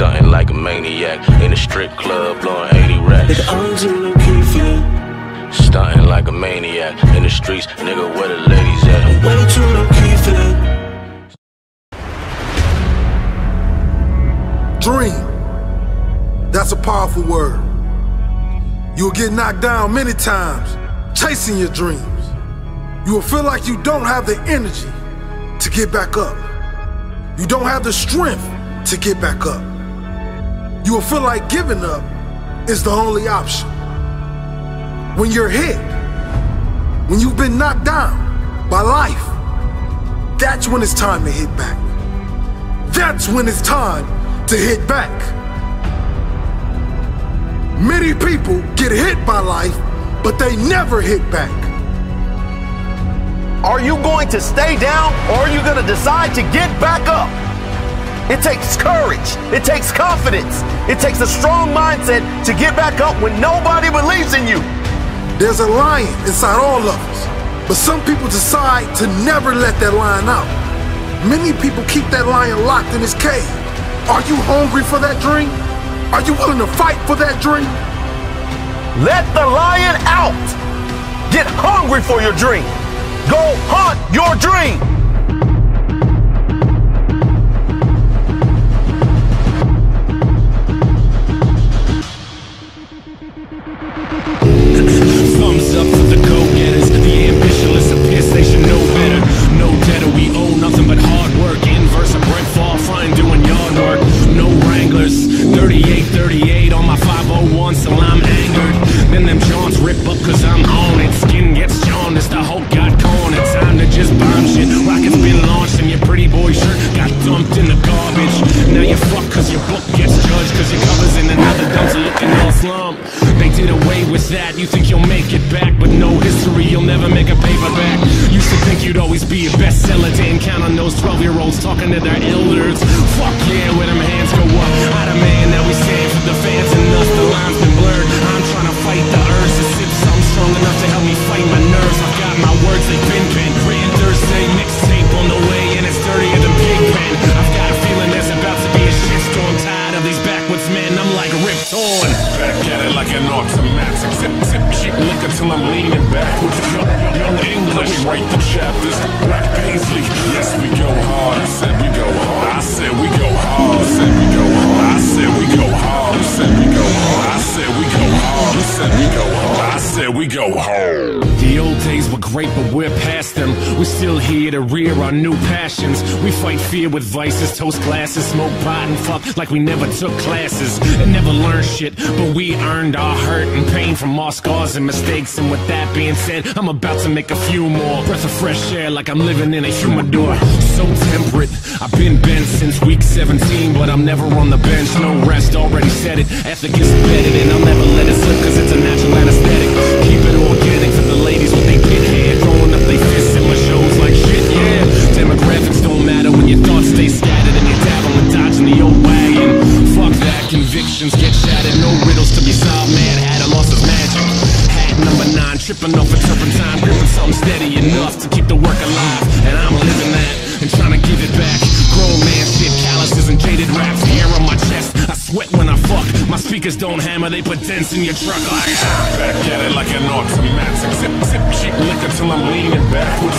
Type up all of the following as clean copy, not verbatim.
Stunting like a maniac in a strip club, blowing 80 racks. Stunting like a maniac in the streets, nigga, where the ladies at? Way too low key for that. Dream. That's a powerful word. You'll get knocked down many times chasing your dreams. You will feel like you don't have the energy to get back up. You don't have the strength to get back up. You will feel like giving up is the only option. When you're hit, when you've been knocked down by life, that's when it's time to hit back. That's when it's time to hit back. Many people get hit by life, but they never hit back. Are you going to stay down, or are you going to decide to get back up? It takes courage. It takes confidence. It takes a strong mindset to get back up when nobody believes in you. There's a lion inside all of us, but some people decide to never let that lion out. Many people keep that lion locked in his cage. Are you hungry for that dream? Are you willing to fight for that dream? Let the lion out. Get hungry for your dream. Go hunt your dream. Thumbs up for the go-getters, the ambitionless appears they should know better. No debtor, we owe nothing but hard work. Inverse of Brent Fall, fine doing yard work. No Wranglers, 38 on my 501, so I'm angered. Then them jaunts rip up cause I'm on it. Skin gets jaundiced, the hope got cornered. Time to just bomb shit. Rocket's been launched and your pretty boy shirt got dumped in the garbage. Now you fuck cause your book gets judged, cause your cover's in another dumpster looking all slump. They did away with that, you think you'll make it back, but no history, you'll never make a paperback. Used to think you'd always be a bestseller, didn't count on those 12-year-olds talking to their elders. Fuck yeah, where them hands go up, out of man, now we stand for the fans and us, the line's been blurred. I'm trying to fight the urge to sip something strong enough to help me fight my nerves. I've got my words, they've been penned, written Thursday, mixtape on the way, and it's dirtier than pig pen. I've got a feeling there's about to be a shitstorm, tired of these backwoods men, I'm like ripped on. Back at it like an automatic, sip cheap liquor till I'm leaning backwards. Young English, we write the chapters. Black Paisley, yes we go hard. I said we go hard. I said we go hard. I said we go hard. I said we go hard. I said we go hard. I said we go hard. I said we go hard. I said we go hard. The old days were great, but we're past them. We're still here to rear our new passions. We fight fear with vices, toast glasses, smoke pot and fuck like we never took classes and never learned shit, but we earned our hurt and pain from our scars and mistakes. And with that being said, I'm about to make a few more. Breath of fresh air like I'm living in a humidor. So temperate, I've been bent since week 17, but I'm never on the bench. No rest, already said it. Ethic is embedded and I'll never let it slip, cause it's a natural anesthetic. Keep it organic for the ladies with they pit hair, throwing up they fists in my shows like shit, yeah. Demographics don't matter when your thoughts stay scattered and you're dabbling, dodging the old wagon. Fuck that, convictions get shattered, no riddles to be solved, man, had a loss of magic. Hat number 9, tripping off a turpentine, gripping something steady enough to keep the work alive, and I'm living that and trying to give it back. Grown man shit, calluses and jaded raps, hair on my chest, I sweat when I fuck. My speakers don't hammer, they put dents in your truck like back at it like an automatic, sip cheap liquor till I'm leaning backwards.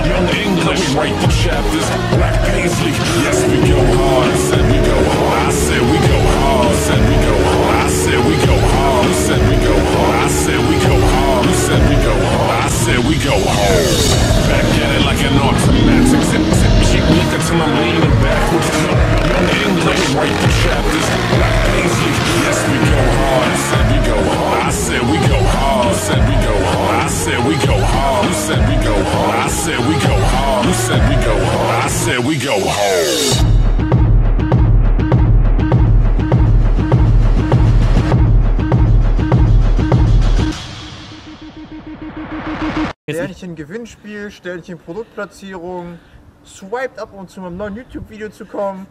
Young English, we write the chapters. Black Paisley, yes we go hard. I said we go hard. I said we go hard. I said we go hard. I said we go hard. I said we go hard. I said we go hard. I said we go hard. I said we go hard. Back at it like an automatic, sip cheap liquor till I'm leaning backwards. Young English, we write the chapters. Black Paisley, yes we go hard. I said we go hard. I said we go hard. I said we go hard. I said we go hard. I said we go hard. I said we go hard. I said we go hard. I said we go hard. Sternchen Gewinnspiel, Sternchen Produktplatzierung, swiped ab und zu meinem neuen YouTube-Video zu kommen.